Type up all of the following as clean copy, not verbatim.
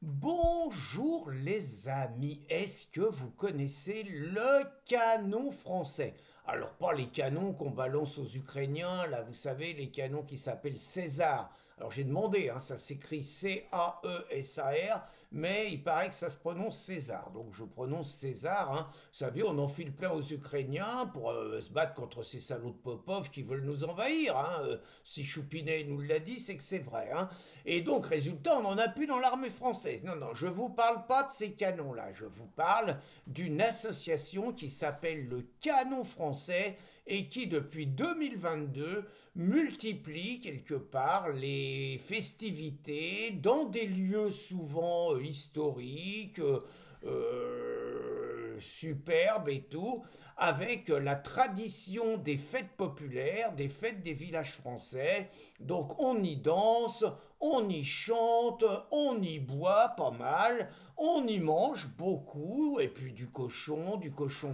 Bonjour les amis, est-ce que vous connaissez le canon français? Alors pas les canons qu'on balance aux Ukrainiens, là vous savez, les canons qui s'appellent César. Alors j'ai demandé, hein, ça s'écrit C-A-E-S-A-R, mais il paraît que ça se prononce César. Donc je prononce César, hein. Vous savez, on enfile plein aux Ukrainiens pour se battre contre ces salauds de Popov qui veulent nous envahir, hein. Si Choupinet nous l'a dit, c'est que c'est vrai, hein. Et donc, résultat, on n'en a plus dans l'armée française. Non, non, je ne vous parle pas de ces canons-là. Je vous parle d'une association qui s'appelle le Canon français et qui, depuis 2022, multiplie quelque part les festivités dans des lieux souvent historiques, superbes et tout, avec la tradition des fêtes populaires, des fêtes des villages français. Donc on y danse, on y chante, on y boit pas mal, on y mange beaucoup, et puis du cochon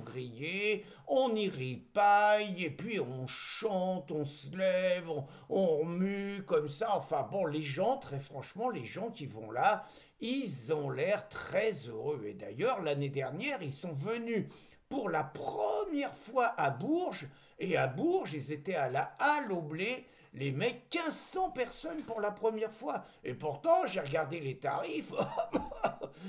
grillé, on y ripaille, et puis on chante, on se lève, on remue comme ça. Enfin bon, les gens, très franchement, les gens qui vont là, ils ont l'air très heureux. Et d'ailleurs, l'année dernière, ils sont venus pour la première fois à Bourges. Et à Bourges, ils étaient à la Halle au Blé. Les mecs, 1500 personnes pour la première fois. Et pourtant, j'ai regardé les tarifs.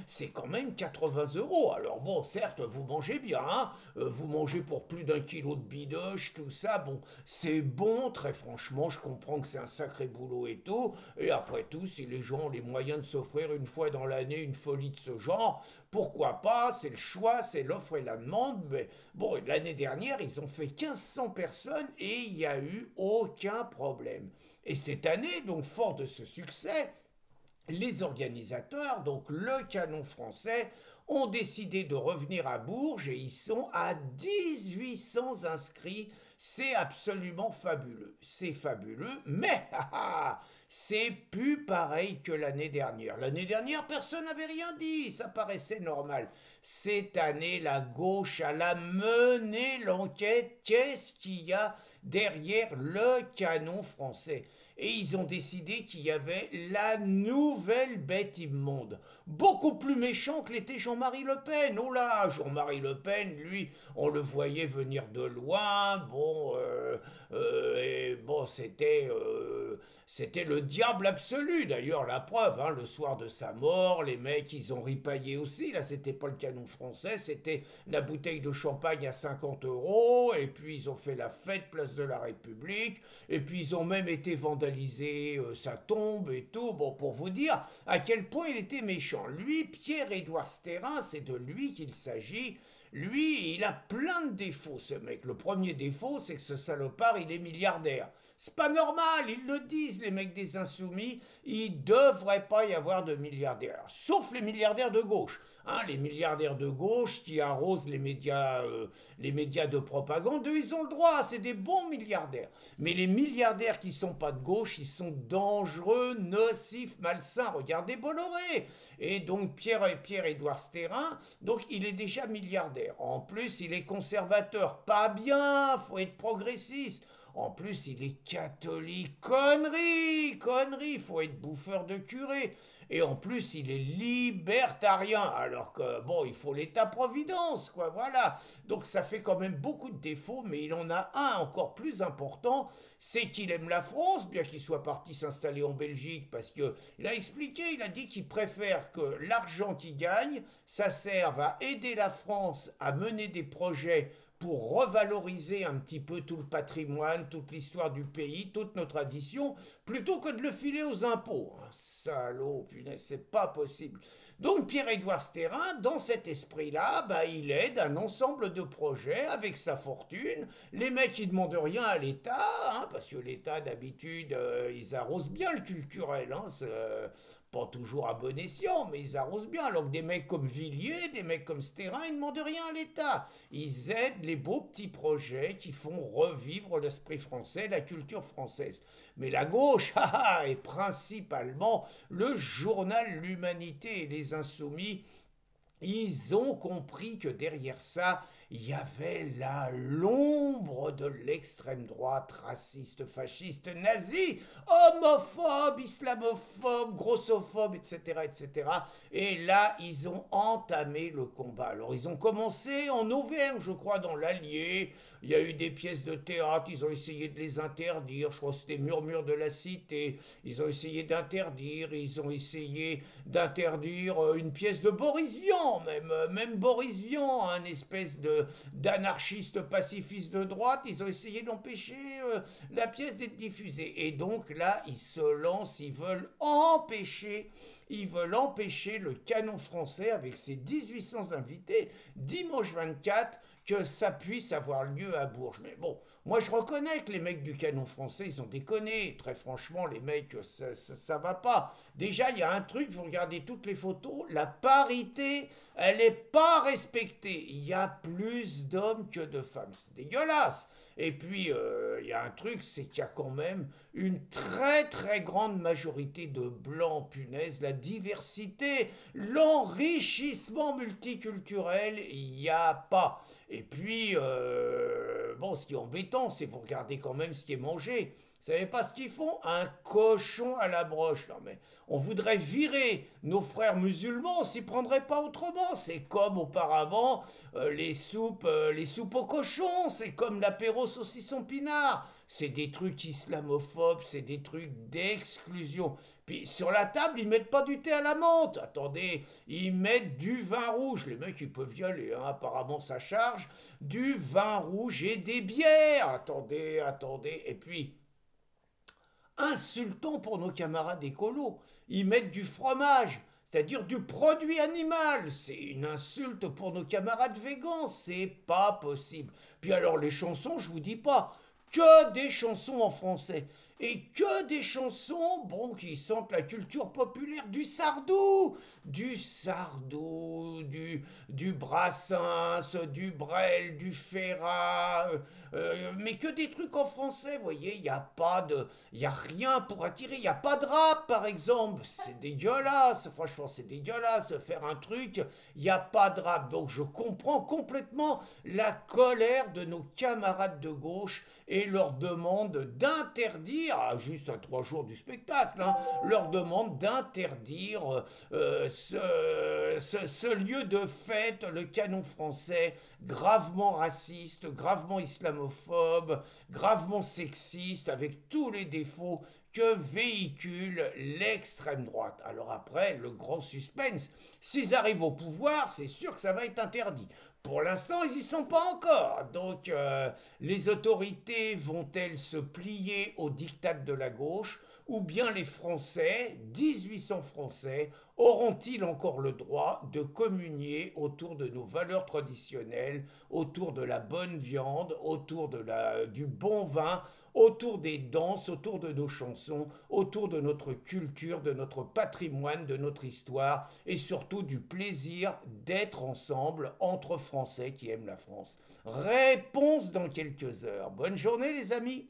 C'est quand même 80 euros. Alors bon, certes, vous mangez bien, hein. Vous mangez pour plus d'1 kilo de bidoche, tout ça. Bon, c'est bon, très franchement, je comprends que c'est un sacré boulot et tout. Et après tout, si les gens ont les moyens de s'offrir une fois dans l'année une folie de ce genre, pourquoi pas? C'est le choix, c'est l'offre et la demande. Mais bon, l'année dernière, ils ont fait 1500 personnes et il n'y a eu aucun problème. Et cette année, donc fort de ce succès, les organisateurs, donc le canon français, ont décidé de revenir à Bourges et ils sont à 1800 inscrits. C'est absolument fabuleux. C'est fabuleux, mais c'est plus pareil que l'année dernière. L'année dernière, personne n'avait rien dit, ça paraissait normal. Cette année, la gauche a mené l'enquête. Qu'est-ce qu'il y a derrière le canon français? Et ils ont décidé qu'il y avait la nouvelle bête immonde. Beaucoup plus méchant que l'était Jean-Marie Le Pen. Oh là, Jean-Marie Le Pen, lui, on le voyait venir de loin. Bon, c'était le diable absolu. D'ailleurs, la preuve, hein, le soir de sa mort, les mecs, ils ont ripaillé aussi. Là, c'était pas le canon français, c'était la bouteille de champagne à 50 euros. Et puis, ils ont fait la fête, place de la République. Et puis, ils ont même été vandalisés sa tombe et tout. Bon, pour vous dire à quel point il était méchant. Lui, Pierre-Édouard Sterrin, c'est de lui qu'il s'agit. Lui, il a plein de défauts, ce mec. Le premier défaut, c'est que ce salopard, il est milliardaire. C'est pas normal, ils le disent, les mecs des Insoumis. Il devrait pas y avoir de milliardaires. Sauf les milliardaires de gauche. Hein, les milliardaires de gauche qui arrosent les médias de propagande, eux, ils ont le droit, c'est des bons milliardaires. Mais les milliardaires qui sont pas de gauche, ils sont dangereux, nocifs, malsains. Regardez Bolloré. Et donc Pierre-Édouard Sterrin, donc il est déjà milliardaire. En plus, il est conservateur. Pas bien, faut être progressiste. En plus, il est catholique. Connerie, connerie, faut être bouffeur de curé. Et en plus, il est libertarien. Alors que, bon, il faut l'État-providence, quoi, voilà. Donc ça fait quand même beaucoup de défauts, mais il en a un encore plus important, c'est qu'il aime la France, bien qu'il soit parti s'installer en Belgique, parce qu'il a expliqué, il a dit qu'il préfère que l'argent qu'il gagne, ça serve à aider la France à mener des projets pour revaloriser un petit peu tout le patrimoine, toute l'histoire du pays, toutes nos traditions, plutôt que de le filer aux impôts. Un salaud, punaise, c'est pas possible. Donc Pierre-Édouard Sterrin, dans cet esprit-là, bah, il aide un ensemble de projets avec sa fortune. Les mecs, ils demandent rien à l'État, hein, parce que l'État, d'habitude, ils arrosent bien le culturel. Hein, pas toujours à bon escient, mais ils arrosent bien. Alors que des mecs comme Villiers, des mecs comme Sterrin, ils ne demandent rien à l'État. Ils aident les beaux petits projets qui font revivre l'esprit français, la culture française. Mais la gauche, et principalement le journal L'Humanité et les Insoumis, ils ont compris que derrière ça, il y avait là l'ombre de l'extrême droite, raciste, fasciste, nazi, homophobe, islamophobe, grossophobe, etc., etc. Et là, ils ont entamé le combat. Alors, ils ont commencé en Auvergne, je crois, dans l'Allier. Il y a eu des pièces de théâtre, ils ont essayé de les interdire. Je crois que c'était Murmure de la Cité. Ils ont essayé d'interdire. Ils ont essayé d'interdire une pièce de Boris Vian, même Boris Vian, un espèce d'anarchiste pacifiste de droite. Ils ont essayé d'empêcher la pièce d'être diffusée. Et donc là, ils se lancent, ils veulent empêcher le Canon français avec ses 1800 invités dimanche 24 que ça puisse avoir lieu à Bourges. Mais bon, moi je reconnais que les mecs du Canon français, ils ont déconné. Très franchement, les mecs, ça va pas. Déjà, il y a un truc, vous regardez toutes les photos, la parité, elle n'est pas respectée. Il y a plus d'hommes que de femmes. C'est dégueulasse. Et puis, il y a un truc, c'est qu'il y a quand même une très très grande majorité de blancs, punaise, la diversité, l'enrichissement multiculturel, il n'y a pas. Et puis, bon, ce qui est embêtant, c'est vous regardez quand même ce qui est mangé. Vous savez pas ce qu'ils font? Un cochon à la broche. Non mais, on voudrait virer nos frères musulmans, on s'y prendrait pas autrement. C'est comme auparavant les soupes au cochon, c'est comme l'apéro saucisson pinard. C'est des trucs islamophobes, c'est des trucs d'exclusion. Puis sur la table, ils mettent pas du thé à la menthe. Attendez, ils mettent du vin rouge. Les mecs, ils peuvent y aller, hein, apparemment ça charge. Du vin rouge et des bières. Attendez, attendez. Et puis, insultant pour nos camarades écolos. Ils mettent du fromage, c'est-à-dire du produit animal. C'est une insulte pour nos camarades végans. C'est pas possible. Puis alors, les chansons, je vous dis pas. Que des chansons en français. Et que des chansons, bon, qui sentent la culture populaire, du Sardou, du Brassens, du Brel, du Ferrat, mais que des trucs en français, vous voyez, il y a rien pour attirer, il n'y a pas de rap, par exemple, c'est dégueulasse, franchement, c'est dégueulasse, faire un truc, il n'y a pas de rap, donc je comprends complètement la colère de nos camarades de gauche et leur demande d'interdire, juste à 3 jours du spectacle, hein, leur demande d'interdire ce lieu de fête, le Canon français, gravement raciste, gravement islamophobe, gravement sexiste, avec tous les défauts que véhicule l'extrême droite. Alors après, le grand suspense, s'ils arrivent au pouvoir, c'est sûr que ça va être interdit. Pour l'instant, ils n'y sont pas encore. Donc, les autorités vont-elles se plier au diktat de la gauche ou bien les Français, 1800 Français, auront-ils encore le droit de communier autour de nos valeurs traditionnelles, autour de la bonne viande, autour du bon vin, autour des danses, autour de nos chansons, autour de notre culture, de notre patrimoine, de notre histoire et surtout du plaisir d'être ensemble entre Français qui aiment la France? Réponse dans quelques heures. Bonne journée les amis!